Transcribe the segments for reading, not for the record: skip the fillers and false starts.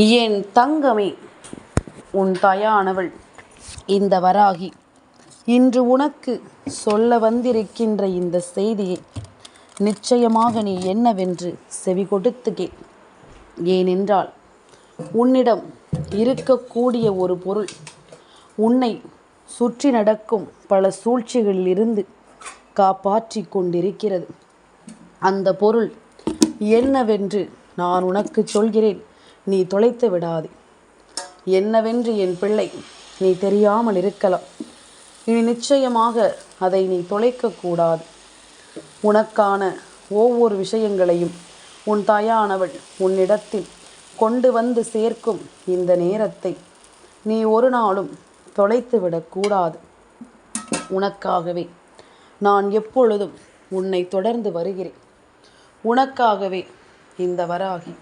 என் தங்கமே, உன் தாயானவள் இந்த வராகி இன்று உனக்கு சொல்ல வந்திருக்கின்ற இந்த செய்தியை நிச்சயமாக நீ என்னவென்று செவி கொடுத்து கேள். ஏனென்றால் உன்னிடம் இருக்கக்கூடிய ஒரு பொருள் உன்னை சுற்றி நடக்கும் பல சூழ்ச்சிகளிலிருந்து காப்பாற்றி கொண்டிருக்கிறது. அந்த பொருள் என்னவென்று நான் உனக்கு சொல்கிறேன், நீ தொலைத்து விடாதே. என்னவென்று என் பிள்ளை நீ தெரியாமல் இருக்கலாம். இனி நிச்சயமாக அதை நீ தொலைக்கக்கூடாது. உனக்கான ஒவ்வொரு விஷயங்களையும் உன் தாயானவள் உன்னிடத்தில் கொண்டு வந்து சேர்க்கும் இந்த நேரத்தை நீ ஒரு நாளும் தொலைத்து விடக்கூடாது. உனக்காகவே நான் எப்பொழுதும் உன்னை தொடர்ந்து வருகிறேன். உனக்காகவே இந்த வராகி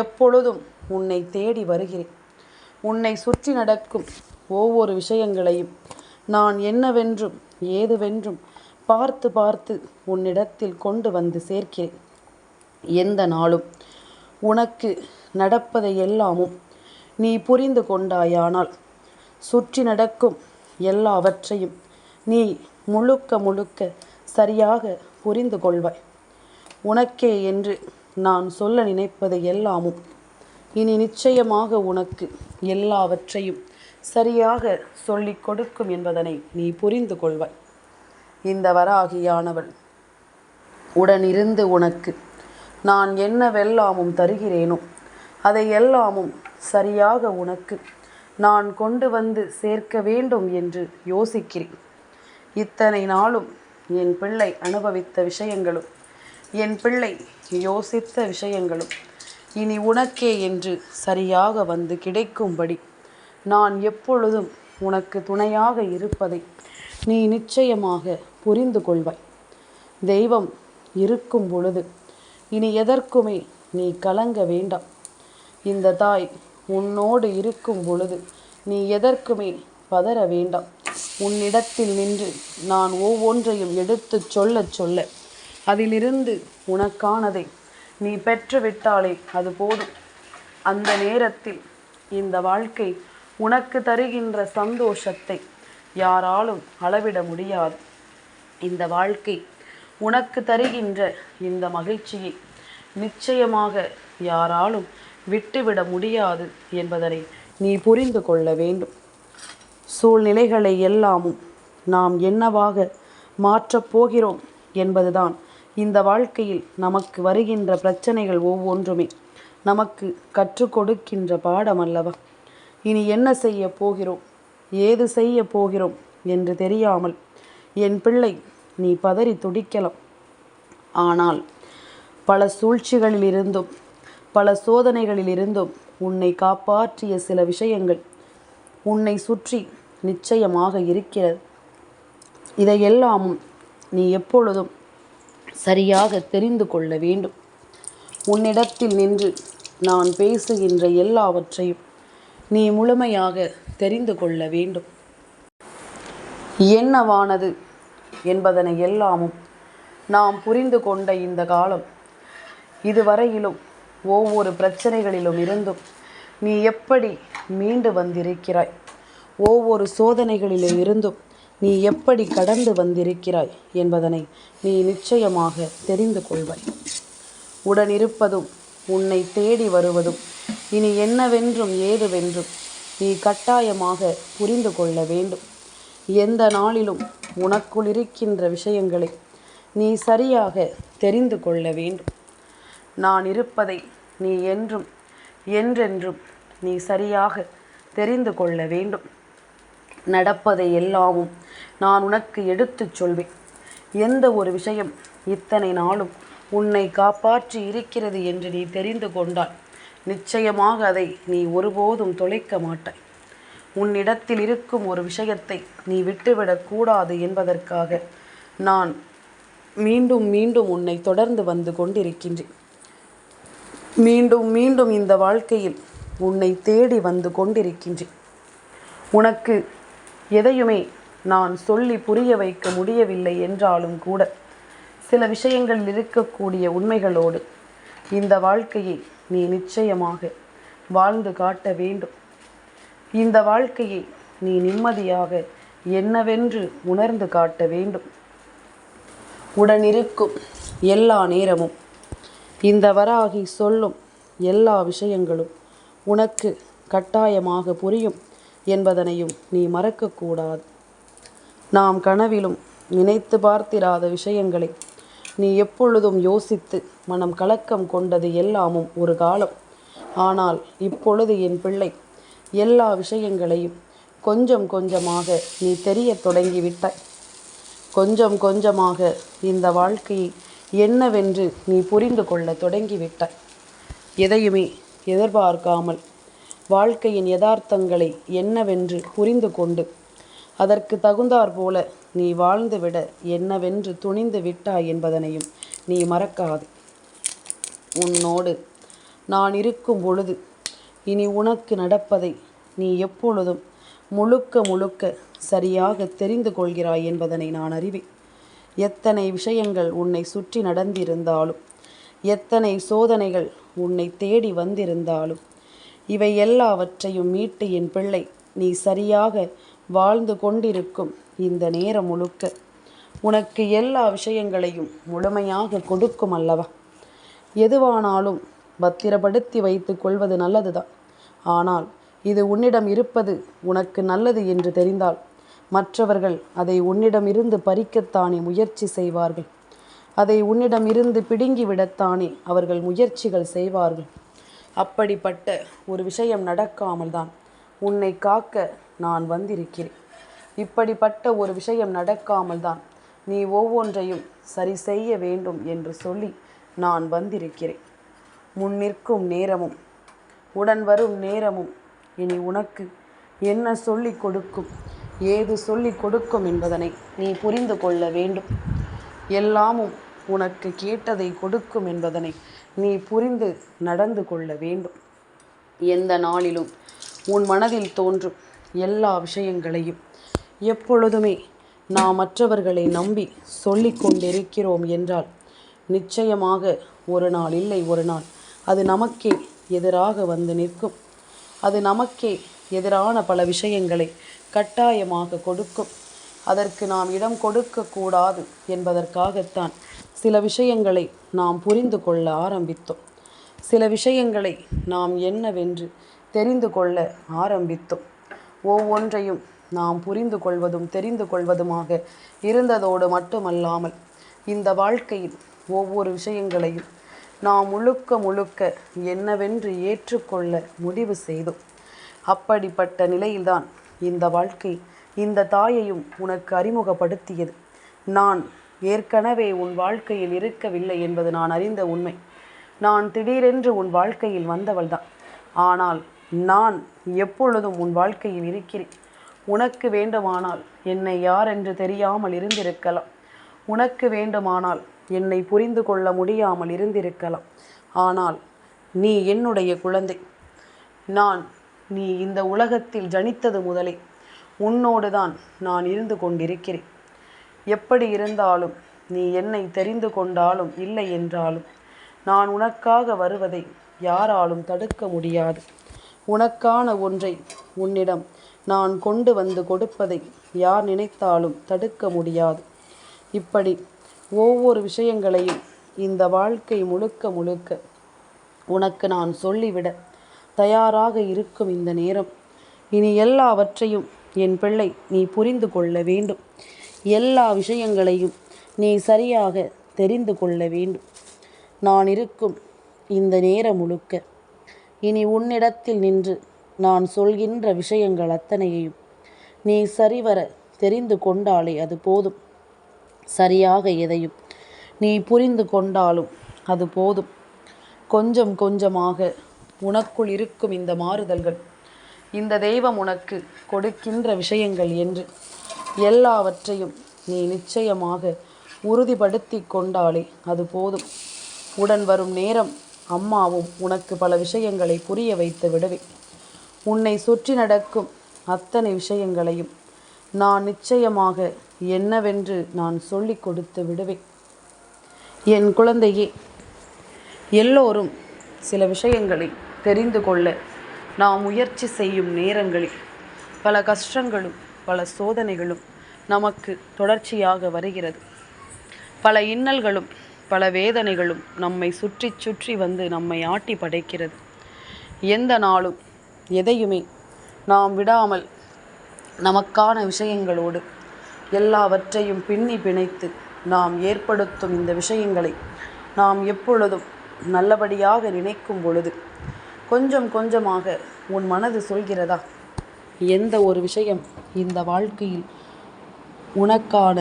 எப்பொழுதும் உன்னை தேடி வருகிறேன். உன்னை சுற்றி நடக்கும் ஒவ்வொரு விஷயங்களையும் நான் என்னவென்றும் ஏதுவென்றும் பார்த்து பார்த்து உன்னிடத்தில் கொண்டு வந்து சேர்க்கிறேன். எந்த நாளும் உனக்கு நடப்பதை எல்லாமும் நீ புரிந்து கொண்டாயானால் சுற்றி நடக்கும் எல்லாவற்றையும் நீ முழுக்க முழுக்க சரியாக புரிந்து கொள்வாய். உனக்கே என்று நான் சொல்ல நினைப்பது எல்லாமும் இனி நிச்சயமாக உனக்கு எல்லாவற்றையும் சரியாக சொல்லிக் கொடுக்கும் என்பதனை நீ புரிந்து கொள்வாய். இந்த வராகியானவள் உடனிருந்து உனக்கு நான் என்னவெல்லாமும் தருகிறேனோ அதை எல்லாமும் சரியாக உனக்கு நான் கொண்டு வந்து சேர்க்க வேண்டும் என்று யோசிக்கிறேன். இத்தனை நாளும் என் பிள்ளை அனுபவித்த விஷயங்களும் என் பிள்ளை யோசித்த விஷயங்களும் இனி உனக்கே என்று சரியாக வந்து கிடைக்கும்படி நான் எப்பொழுதும் உனக்கு துணையாக இருப்பதை நீ நிச்சயமாக புரிந்து கொள்வாய். தெய்வம் இருக்கும் பொழுது இனி எதற்குமே நீ கலங்க வேண்டாம். இந்த தாய் உன்னோடு இருக்கும் பொழுது நீ எதற்குமே பதற வேண்டாம். உன்னிடத்தில் நின்று நான் ஒவ்வொன்றையும் எடுத்து சொல்ல சொல்ல அதிலிருந்து உனக்கானதை நீ பெற்றுவிட்டாலே அது போதும். அந்த நேரத்தில் இந்த வாழ்க்கை உனக்கு தருகின்ற சந்தோஷத்தை யாராலும் அளவிட முடியாது. இந்த வாழ்க்கை உனக்கு தருகின்ற இந்த மகிழ்ச்சியை நிச்சயமாக யாராலும் விட்டுவிட முடியாது என்பதனை நீ புரிந்து கொள்ள வேண்டும். சூழ்நிலைகளை எல்லாமும் நாம் என்னவாக மாற்றப் போகிறோம் என்பதுதான் இந்த வாழ்க்கையில் நமக்கு வருகின்ற பிரச்சனைகள் ஒவ்வொன்றுமே நமக்கு கற்றுக் கொடுக்கின்ற பாடம் அல்லவா? இனி என்ன செய்ய போகிறோம், ஏது செய்ய போகிறோம் என்று தெரியாமல் என் பிள்ளை நீ பதறி துடிக்கலாம். ஆனால் பல சூழ்ச்சிகளிலிருந்தும் பல சோதனைகளிலிருந்தும் உன்னை காப்பாற்றிய சில விஷயங்கள் உன்னை சுற்றி நிச்சயமாக இருக்கிறது. இதையெல்லாமும் நீ எப்பொழுதும் சரியாக தெரிந்து கொள்ள வேண்டும். உன்னிடத்தில் நின்று நான் பேசுகின்ற எல்லாவற்றையும் நீ முழுமையாக தெரிந்து கொள்ள வேண்டும். என்னவானது என்பதனை எல்லாமும் நாம் புரிந்து கொண்ட இந்த காலம் இதுவரையிலும் ஒவ்வொரு பிரச்சனைகளிலும் இருந்தும் நீ எப்படி மீண்டு வந்திருக்கிறாய், ஒவ்வொரு சோதனைகளிலும் இருந்தும் நீ எப்படி கடந்து வந்திருக்கிறாய் என்பதனை நீ நிச்சயமாக தெரிந்து கொள்வாய். உடனிருப்பதும் உன்னை தேடி வருவதும் இனி என்னவென்றும் ஏதுவென்றும் நீ கட்டாயமாக புரிந்து கொள்ள வேண்டும். எந்த நாளிலும் உனக்குள் இருக்கின்ற விஷயங்களை நீ சரியாக தெரிந்து கொள்ள வேண்டும். நான் இருப்பதை நீ என்றும் என்றென்றும் நீ சரியாக தெரிந்து கொள்ள வேண்டும். நடப்பதை எல்லாமும் நான் உனக்கு எடுத்துச் சொல்வேன். எந்த ஒரு விஷயம் இத்தனை நாளும் உன்னை காப்பாற்றி இருக்கிறது என்று நீ தெரிந்து கொண்டால் நிச்சயமாக அதை நீ ஒருபோதும் தொலைக்க மாட்டாய். உன்னிடத்தில் இருக்கும் ஒரு விஷயத்தை நீ விட்டுவிடக்கூடாது என்பதற்காக நான் மீண்டும் மீண்டும் உன்னை தொடர்ந்து வந்து கொண்டிருக்கின்றேன். மீண்டும் மீண்டும் இந்த வாழ்க்கையில் உன்னை தேடி வந்து கொண்டிருக்கின்றேன். உனக்கு எதையுமே நான் சொல்லி புரிய வைக்க முடியவில்லை என்றாலும் கூட சில விஷயங்களில் இருக்கக்கூடிய உண்மைகளோடு இந்த வாழ்க்கையை நீ நிச்சயமாக வாழ்ந்து காட்ட வேண்டும். இந்த வாழ்க்கையை நீ நிம்மதியாக என்னவென்று உணர்ந்து காட்ட வேண்டும். உடனிருக்கும் எல்லா நேரமும் இந்த வராகி சொல்லும் எல்லா விஷயங்களும் உனக்கு கட்டாயமாக புரியும் என்பதனையும் நீ மறக்கக்கூடாது. நாம் கனவிலும் நினைத்து பார்த்திராத விஷயங்களை நீ எப்பொழுதும் யோசித்து மனம் கலக்கம் கொண்டது எல்லாமும் ஒரு காலம். ஆனால் இப்பொழுது என் பிள்ளை, எல்லா விஷயங்களையும் கொஞ்சம் கொஞ்சமாக நீ தெரிய தொடங்கிவிட்டாய். கொஞ்சம் கொஞ்சமாக இந்த வாழ்க்கையை என்னவென்று நீ புரிந்து கொள்ள தொடங்கிவிட்டாய். எதையுமே எதிர்பார்க்காமல் வாழ்க்கையின் யதார்த்தங்களை என்னவென்று புரிந்து கொண்டு அதற்கு தகுந்தாற் போல நீ வாழ்ந்துவிட என்னவென்று துணிந்து விட்டாய் என்பதனையும் நீ மறக்காது. உன்னோடு நான் இருக்கும் பொழுது இனி உனக்கு நடப்பதை நீ எப்பொழுதும் முழுக்க முழுக்க சரியாக தெரிந்து கொள்கிறாய் என்பதனை நான் அறிவேன். எத்தனை விஷயங்கள் உன்னை சுற்றி நடந்திருந்தாலும், எத்தனை சோதனைகள் உன்னை தேடி வந்திருந்தாலும், இவை எல்லாவற்றையும் மீட்டு என் பிள்ளை நீ சரியாக வாழ்ந்து கொண்டிருக்கும் இந்த நேரம் முழுக்க உனக்கு எல்லா விஷயங்களையும் முழுமையாக கொடுக்கும் அல்லவா. எதுவானாலும் பத்திரப்படுத்தி வைத்து கொள்வது நல்லதுதான். ஆனால் இது உன்னிடம் இருப்பது உனக்கு நல்லது என்று தெரிந்தால் மற்றவர்கள் அதை உன்னிடமிருந்து பறிக்கத்தானே முயற்சி செய்வார்கள். அதை உன்னிடமிருந்து பிடுங்கிவிடத்தானே அவர்கள் முயற்சிகள் செய்வார்கள். அப்படிப்பட்ட ஒரு விஷயம் நடக்காமல் தான் உன்னை காக்க நான் வந்திருக்கிறேன். இப்படிப்பட்ட ஒரு விஷயம் நடக்காமல் தான் நீ ஒவ்வொன்றையும் சரி செய்ய வேண்டும் என்று சொல்லி நான் வந்திருக்கிறேன். முன்னிற்கும் நேரமும் உடன் வரும் நேரமும் இனி உனக்கு என்ன சொல்லிக் கொடுக்கும், ஏது சொல்லிக் கொடுக்கும் என்பதனை நீ புரிந்து கொள்ள வேண்டும். எல்லாமும் உனக்கு கேட்டதை கொடுக்கும் என்பதனை நீ புரிந்து நடந்து கொள்ள வேண்டும். எந்த நாளிலும் உன் மனதில் தோன்றும் எல்லா விஷயங்களையும் எப்பொழுதுமே நாம் மற்றவர்களை நம்பி சொல்லிக் கொண்டிருக்கிறோம் என்றால் நிச்சயமாக ஒரு நாள் இல்லை ஒரு நாள் அது நமக்கே எதிராக வந்து நிற்கும். அது நமக்கே எதிரான பல விஷயங்களை கட்டாயமாக கொடுக்கும். அதற்கு நாம் இடம் கொடுக்கக்கூடாது என்பதற்காகத்தான் சில விஷயங்களை நாம் புரிந்து கொள்ள ஆரம்பித்தோம். சில விஷயங்களை நாம் என்னவென்று தெரிந்து கொள்ள ஆரம்பித்தோம். ஒவ்வொன்றையும் நாம் புரிந்து கொள்வதும் தெரிந்து கொள்வதுமாக இருந்ததோடு மட்டுமல்லாமல் இந்த வாழ்க்கையில் ஒவ்வொரு விஷயங்களையும் நாம் முழுக்க முழுக்க என்னவென்று ஏற்றுக்கொள்ள முடிவு செய்தோம். அப்படிப்பட்ட நிலையில்தான் இந்த வாழ்க்கை இந்த தாயையும் உனக்கு அறிமுகப்படுத்தியது. நான் ஏற்கனவே உன் வாழ்க்கையில் இருக்கவில்லை என்பது நான் அறிந்த உண்மை. நான் திடீரென்று உன் வாழ்க்கையில் வந்தவள்தான். ஆனால் நான் எப்பொழுதும் உன் வாழ்க்கையில் இருக்கிறேன். உனக்கு வேண்டுமானால் என்னை யார் என்று தெரியாமல் இருந்திருக்கலாம். உனக்கு வேண்டுமானால் என்னை புரிந்து கொள்ள முடியாமல் இருந்திருக்கலாம். ஆனால் நீ என்னுடைய குழந்தை. நீ இந்த உலகத்தில் ஜனித்தது முதலே உன்னோடு தான் நான் இருந்து கொண்டிருக்கிறேன். எப்படி இருந்தாலும் நீ என்னை தெரிந்து கொண்டாலும் இல்லை என்றாலும் நான் உனக்காக வருவதை யாராலும் தடுக்க முடியாது. உனக்கான ஒன்றை உன்னிடம் நான் கொண்டு வந்து கொடுப்பதை யார் நினைத்தாலும் தடுக்க முடியாது. இப்படி ஒவ்வொரு விஷயங்களையும் இந்த வாழ்க்கை முழுக்க முழுக்க உனக்கு நான் சொல்லிவிட தயாராக இருக்கும் இந்த நேரம். இனி எல்லாவற்றையும் என் பிள்ளை நீ புரிந்து கொள்ள வேண்டும். எல்லா விஷயங்களையும் நீ சரியாக தெரிந்து கொள்ள வேண்டும். நான் இருக்கும் இந்த நேரம் முழுக்க இனி உன்னிடத்தில் நின்று நான் சொல்கின்ற விஷயங்கள் அத்தனையையும் நீ சரிவர தெரிந்து கொண்டாலே அது போதும். சரியாக எதையும் நீ புரிந்து கொண்டாலும் அது போதும். கொஞ்சம் கொஞ்சமாக உனக்குள் இருக்கும் இந்த மாறுதல்கள், இந்த தெய்வம் உனக்கு கொடுக்கின்ற விஷயங்கள் என்று எல்லாவற்றையும் நீ நிச்சயமாக உறுதிப்படுத்தி கொண்டாலே அது போதும். உடன் வரும் நேரம் அம்மாவும் உனக்கு பல விஷயங்களை புரிய வைத்து விடுவேன். உன்னை சுற்றி நடக்கும் அத்தனை விஷயங்களையும் நான் நிச்சயமாக என்னவென்று நான் சொல்லி கொடுத்து விடுவேன். என் குழந்தையே, எல்லோரும் சில விஷயங்களை தெரிந்து கொள்ள நாம் முயற்சி செய்யும் நேரங்களில் பல கஷ்டங்களும் பல சோதனைகளும் நமக்கு தொடர்ச்சியாக வருகிறது. பல இன்னல்களும் பல வேதனைகளும் நம்மை சுற்றி சுற்றி வந்து நம்மை ஆட்டி படைக்கிறது. எந்த நாளும் எதையுமே நாம் விடாமல் நமக்கான விஷயங்களோடு எல்லாவற்றையும் பின்னி பிணைத்து நாம் ஏற்படுத்தும் இந்த விஷயங்களை நாம் எப்பொழுதும் நல்லபடியாக நினைக்கும் பொழுது கொஞ்சம் கொஞ்சமாக உன் மனது சொல்கிறதா, எந்த ஒரு விஷயம் இந்த வாழ்க்கையில் உனக்கான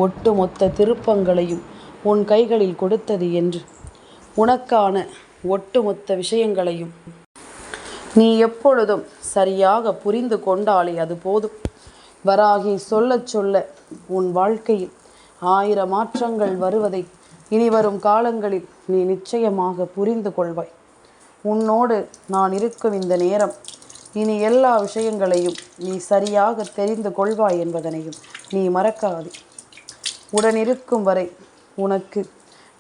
ஒட்டுமொத்த திருப்பங்களையும் உன் கைகளில் கொடுத்தது என்று, உனக்கான ஒட்டுமொத்த விஷயங்களையும் நீ எப்பொழுதும் சரியாக புரிந்து கொண்டாலே அது போதும். வராகி சொல்லச் சொல்ல உன் வாழ்க்கையில் 1000 மாற்றங்கள் வருவதை இனி வரும் காலங்களில் நீ நிச்சயமாக புரிந்து கொள்வாய். உன்னோடு நான் இருக்கும் இந்த நேரம் இனி எல்லா விஷயங்களையும் நீ சரியாக தெரிந்து கொள்வாய் என்பதனையும் நீ மறக்காதே. உடனிருக்கும் வரை உனக்கு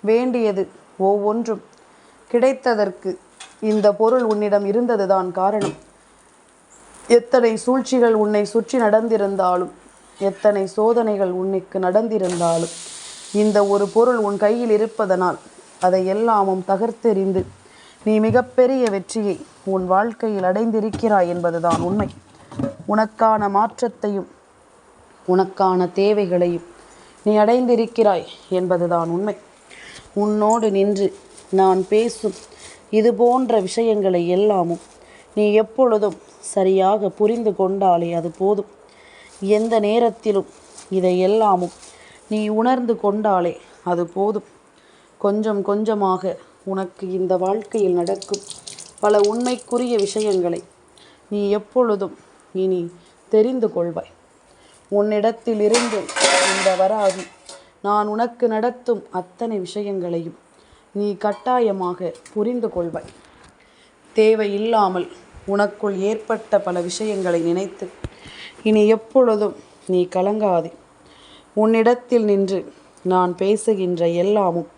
வேண்டியது ஒவ்வொன்றும் கிடைத்ததற்கு இந்த பொருள் உன்னிடம் இருந்ததுதான் காரணம். எத்தனை சூழ்ச்சிகள் உன்னை சுற்றி நடந்திருந்தாலும், எத்தனை சோதனைகள் உன்னைக்கு நடந்திருந்தாலும், இந்த ஒரு பொருள் உன் கையில் இருப்பதனால் அதை எல்லாமும் தகர்த்தெறிந்து நீ மிகப்பெரிய வெற்றியை உன் வாழ்க்கையில் அடைந்திருக்கிறாய் என்பதுதான் உண்மை. உனக்கான மாற்றத்தையும் உனக்கான தேவைகளையும் நீ அடைந்திருக்கிறாய் என்பதுதான் உண்மை. உன்னோடு நின்று நான் பேசும் இது போன்ற விஷயங்களை எல்லாமும் நீ எப்பொழுதும் சரியாக புரிந்து கொண்டாலே அது போதும். எந்த நேரத்திலும் இதை எல்லாமும் நீ உணர்ந்து கொண்டாலே அது போதும். கொஞ்சம் கொஞ்சமாக உனக்கு இந்த வாழ்க்கையில் நடக்கும் பல உண்மைக்குரிய விஷயங்களை நீ எப்பொழுதும் இனி தெரிந்து கொள்வாய். உன்னிடத்திலிருந்து இந்த வராகி நான் உனக்கு நடத்தும் அத்தனை விஷயங்களையும் நீ கட்டாயமாக புரிந்து கொள்வாய். தேவையில்லாமல் உனக்குள் ஏற்பட்ட பல விஷயங்களை நினைத்து இனி எப்பொழுதும் நீ கலங்காதே. உன்னிடத்தில் நின்று நான் பேசுகின்ற எல்லாமும்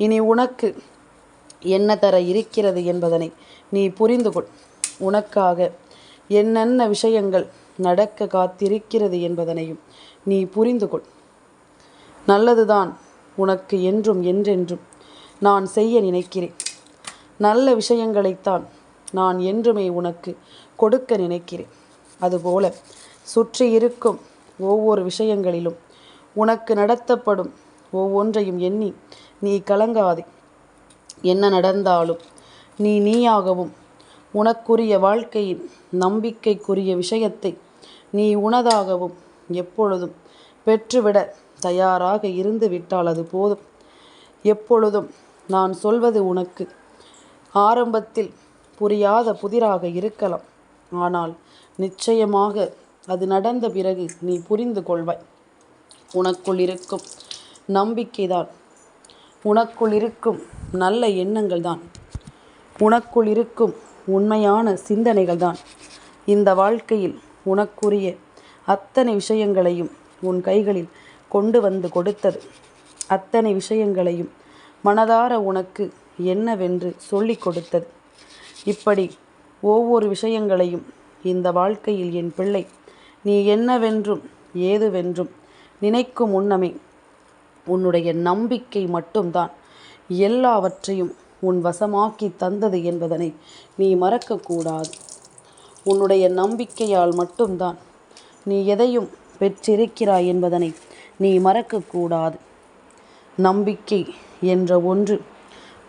இனி உனக்கு என்ன தர இருக்கிறது என்பதனை நீ புரிந்து கொள். உனக்காக என்னென்ன விஷயங்கள் நடக்க காத்திருக்கிறது என்பதனையும் நீ புரிந்து கொள். நல்லதுதான் உனக்கு என்றும் என்றென்றும் நான் செய்ய நினைக்கிறேன். நல்ல விஷயங்களைத்தான் நான் என்றுமே உனக்கு கொடுக்க நினைக்கிறேன். அதுபோல சுற்றி இருக்கும் ஒவ்வொரு விஷயங்களிலும் உனக்கு நடத்தப்படும் ஒவ்வொன்றையும் எண்ணி நீ கலங்காதே. என்ன நடந்தாலும் நீ நீயாகவும் உனக்குரிய வாழ்க்கையின் நம்பிக்கைக்குரிய விஷயத்தை நீ உனதாகவும் எப்பொழுதும் பெற்றுவிட தயாராக இருந்து விட்டால் அது போதும். எப்பொழுதும் நான் சொல்வது உனக்கு ஆரம்பத்தில் புரியாத புதிராக இருக்கலாம். ஆனால் நிச்சயமாக அது நடந்த பிறகு நீ புரிந்து கொள்வாய். உனக்குள் இருக்கும் நம்பிக்கைதான், உனக்குள் இருக்கும் நல்ல எண்ணங்கள் தான், உனக்குள் இருக்கும் உண்மையான சிந்தனைகள் தான் இந்த வாழ்க்கையில் உனக்குரிய அத்தனை விஷயங்களையும் உன் கைகளில் கொண்டு வந்து கொடுத்தது. அத்தனை விஷயங்களையும் மனதார உனக்கு என்னவென்று சொல்லி கொடுத்தது. இப்படி ஒவ்வொரு விஷயங்களையும் இந்த வாழ்க்கையில் என் பிள்ளை நீ என்னவென்றும் ஏதுவென்றும் நினைக்கும் முன்னமே உன்னுடைய நம்பிக்கை மட்டும்தான் எல்லாவற்றையும் உன் வசமாக்கி தந்தது என்பதனை நீ மறக்கக்கூடாது. உன்னுடைய நம்பிக்கையால் மட்டும்தான் நீ எதையும் பெற்றிருக்கிறாய் என்பதனை நீ மறக்கக்கூடாது. நம்பிக்கை என்ற ஒன்று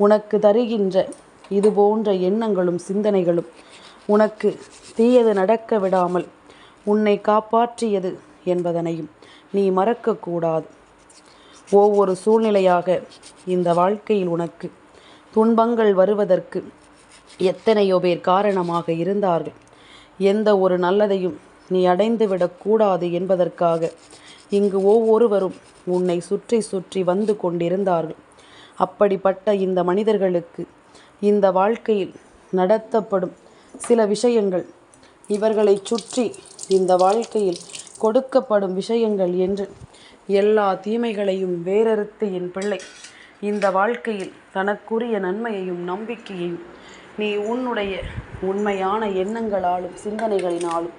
உனக்கு தருகின்ற இது போன்ற எண்ணங்களும் சிந்தனைகளும் உனக்கு தீயது நடக்க விடாமல் உன்னை காப்பாற்றியது என்பதனையும் நீ மறக்கக்கூடாது. ஒவ்வொரு சூழ்நிலையாக இந்த வாழ்க்கையில் உனக்கு துன்பங்கள் வருவதற்கு எத்தனையோ பேர் காரணமாக இருந்தார்கள். எந்த ஒரு நல்லதையும் நீ அடைந்துவிடக்கூடாது என்பதற்காக இங்கு ஒவ்வொருவரும் உன்னை சுற்றி சுற்றி வந்து கொண்டிருந்தார்கள். அப்படிப்பட்ட இந்த மனிதர்களுக்கு இந்த வாழ்க்கையில் நடத்தப்படும் சில விஷயங்கள், இவர்களை சுற்றி இந்த வாழ்க்கையில் கொடுக்கப்படும் விஷயங்கள் என்று எல்லா தீமைகளையும் வேறறுத்து என் பிள்ளை இந்த வாழ்க்கையில் தனக்குரிய நன்மையையும் நம்பிக்கையையும் நீ உன்னுடைய உண்மையான எண்ணங்களாலும் சிந்தனைகளினாலும்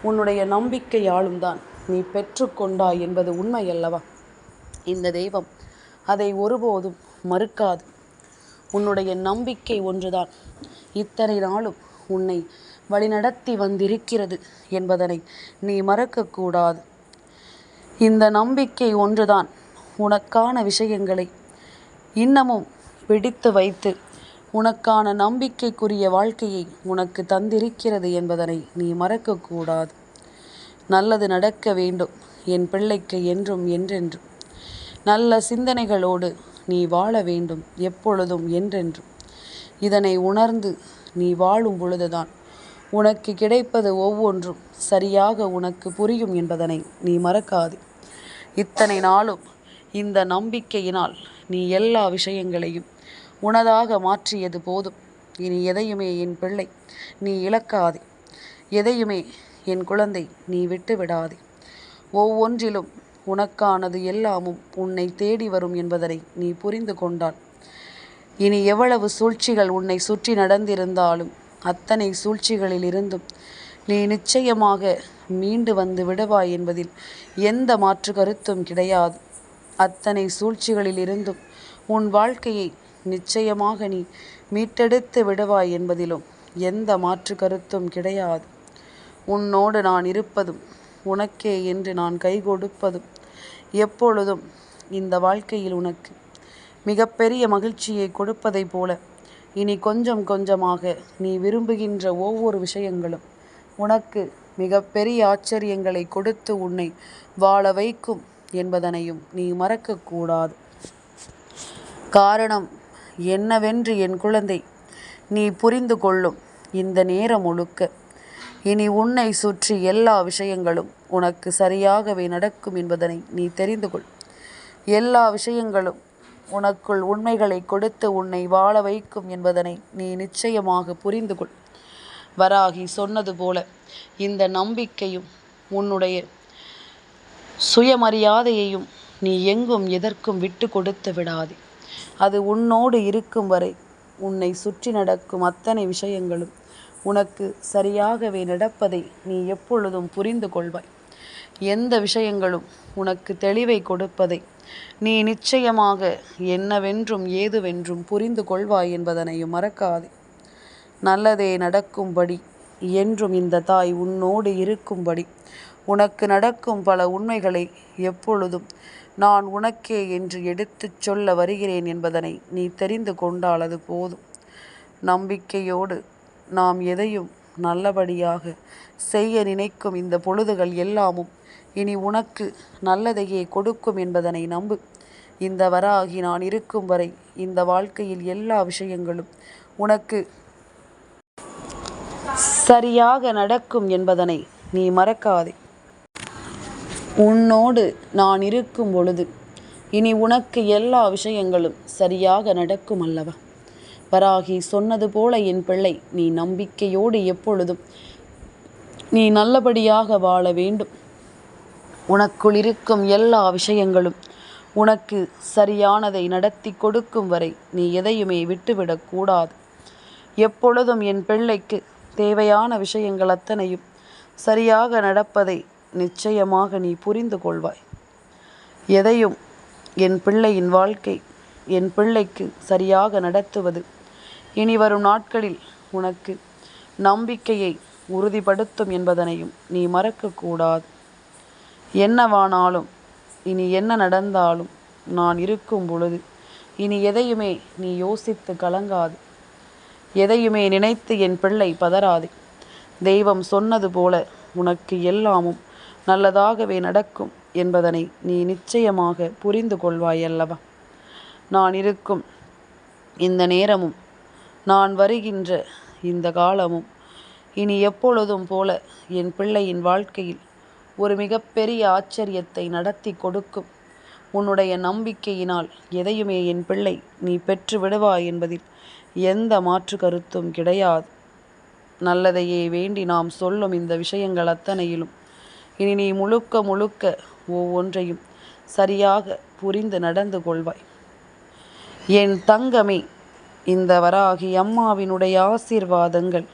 உன்னுடைய நம்பிக்கையாலும் தான் நீ பெற்றுக்கொண்டாய் என்பது உண்மை அல்லவா? இந்த தெய்வம் அதை ஒருபோதும் மறுக்காது. உன்னுடைய நம்பிக்கை ஒன்றுதான் இத்தனை நாளும் உன்னை வழிநடத்தி வந்திருக்கிறது என்பதனை நீ மறக்கக்கூடாது. இந்த நம்பிக்கை ஒன்றுதான் உனக்கான விஷயங்களை இன்னமும் பிடித்து வைத்து உனக்கான நம்பிக்கைக்குரிய வாழ்க்கையை உனக்கு தந்திருக்கிறது என்பதனை நீ மறக்கக்கூடாது. நல்லது நடக்க வேண்டும் என் பிள்ளைக்கு என்றும் என்றென்றும். நல்ல சிந்தனைகளோடு நீ வாழ வேண்டும் எப்பொழுதும் என்றென்றும். இதனை உணர்ந்து நீ வாழும் பொழுதுதான் உனக்கு கிடைப்பது ஒவ்வொன்றும் சரியாக உனக்கு புரியும் என்பதனை நீ மறக்காதே. இத்தனை நாளும் இந்த நம்பிக்கையினால் நீ எல்லா விஷயங்களையும் உனதாக மாற்றியது போதும். இனி எதையுமே என் பிள்ளை நீ இழக்காதே. எதையுமே என் குழந்தை நீ விட்டு விடாதே. ஒவ்வொன்றிலும் உனக்கானது எல்லாமும் உன்னை தேடி வரும் என்பதனை நீ புரிந்து கொண்டால் இனி எவ்வளவு சூழ்ச்சிகள் உன்னை சுற்றி நடந்திருந்தாலும் அத்தனை சூழ்ச்சிகளில் இருந்தும் நீ நிச்சயமாக மீண்டு வந்து விடுவாய் என்பதில் எந்த மாற்று கருத்தும் கிடையாது. அத்தனை சூழ்ச்சிகளில் இருந்தும் உன் வாழ்க்கையை நிச்சயமாக நீ மீட்டெடுத்து விடுவாய் என்பதிலும் எந்த மாற்று கருத்தும் கிடையாது. உன்னோடு நான் இருப்பதும் உனக்கே என்று நான் கை கொடுப்பதும் எப்பொழுதும் இந்த வாழ்க்கையில் உனக்கு மிகப்பெரிய மகிழ்ச்சியை கொடுப்பதைப் போல இனி கொஞ்சம் கொஞ்சமாக நீ விரும்புகின்ற ஒவ்வொரு விஷயங்களும் உனக்கு மிகப்பெரிய ஆச்சரியங்களை கொடுத்து உன்னை வாழ வைக்கும் என்பதனையும் நீ மறக்கக்கூடாது. காரணம் என்னவென்று என் குழந்தை நீ புரிந்து கொள்ளும் இந்த நேரம் முழுக்க இனி உன்னை சுற்றி எல்லா விஷயங்களும் உனக்கு சரியாகவே நடக்கும் என்பதனை நீ தெரிந்து கொள். எல்லா விஷயங்களும் உனக்குள் உண்மைகளை கொடுத்து உன்னை வாழ வைக்கும் என்பதனை நீ நிச்சயமாக புரிந்து கொள். வராகி சொன்னது போல இந்த நம்பிக்கையும் உன்னுடைய சுயமரியாதையையும் நீ எங்கும் எதற்கும் விட்டு கொடுத்து விடாதே. அது உன்னோடு இருக்கும் வரை உன்னை சுற்றி நடக்கும் அத்தனை விஷயங்களும் உனக்கு சரியாகவே நடப்பதை நீ எப்பொழுதும் புரிந்து கொள்வாய். எந்த விஷயங்களும் உனக்கு தெளிவை கொடுப்பதை நீ நிச்சயமாக என்னவென்றும் ஏதுவென்றும் புரிந்து கொள்வாய் என்பதனையும் மறக்காதே. நல்லதே நடக்கும்படி என்றும் இந்த தாய் உன்னோடு இருக்கும்படி உனக்கு நடக்கும் பல உண்மைகளை எப்பொழுதும் நான் உனக்கே என்று எடுத்துச் சொல்ல வருகிறேன் என்பதனை நீ தெரிந்து கொண்டால் அது போதும். நம்பிக்கையோடு நாம் எதையும் நல்லபடியாக செய்ய நினைக்கும் இந்த பொழுதுகள் எல்லாமும் இனி உனக்கு நல்லதையே கொடுக்கும் என்பதனை நம்பு. இந்த வராகி நான் இருக்கும் வரை இந்த வாழ்க்கையில் எல்லா விஷயங்களும் உனக்கு சரியாக நடக்கும் என்பதனை நீ மறக்காதே. உன்னோடு நான் இருக்கும் பொழுது இனி உனக்கு எல்லா விஷயங்களும் சரியாக நடக்கும் அல்லவா? வராகி சொன்னது போல என் பிள்ளை நீ நம்பிக்கையோடு எப்பொழுதும் நீ நல்லபடியாக வாழ வேண்டும். உனக்குள் இருக்கும் எல்லா விஷயங்களும் உனக்கு சரியானதை நடத்தி கொடுக்கும் வரை நீ எதையுமே விட்டுவிடக்கூடாது. எப்பொழுதும் என் பிள்ளைக்கு தேவையான விஷயங்கள் அத்தனையும் சரியாக நடப்பதை நிச்சயமாக நீ புரிந்து கொள்வாய். எதையும் என் பிள்ளையின் வாழ்க்கை என் பிள்ளைக்கு சரியாக நடத்துவது இனி வரும் நாட்களில் உனக்கு நம்பிக்கையை உறுதிப்படுத்தும் என்பதனையும் நீ மறக்கக்கூடாது. என்னவானாலும் இனி என்ன நடந்தாலும் நான் இருக்கும் பொழுது இனி எதையுமே நீ யோசித்து கலங்காது. எதையுமே நினைத்து என் பிள்ளை பதறாது. தெய்வம் சொன்னது போல உனக்கு எல்லாமும் நல்லதாகவே நடக்கும் என்பதனை நீ நிச்சயமாக புரிந்து கொள்வாய் அல்லவா? நான் இருக்கும் இந்த நேரமும் நான் வருகின்ற இந்த காலமும் இனி எப்பொழுதும் போல என் பிள்ளையின் வாழ்க்கையில் ஒரு மிகப்பெரிய ஆச்சரியத்தை நடத்தி கொடுக்கும். உன்னுடைய நம்பிக்கையினால் எதையுமே என் பிள்ளை நீ பெற்று விடுவாய் என்பதில் எந்த மாற்று கருத்தும் கிடையாது. நல்லதையே வேண்டி நாம் சொல்லும் இந்த விஷயங்கள் அத்தனையிலும் இனி நீ முழுக்க முழுக்க ஒவ்வொன்றையும் சரியாக புரிந்து நடந்து கொள்வாய். என் தங்கமே, இந்த வராகி அம்மாவினுடைய ஆசீர்வாதங்கள்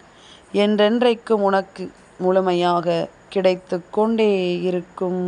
என்றென்றைக்கும் உனக்கு முழுமையாக கிடைத்து கொண்டே இருக்கும்.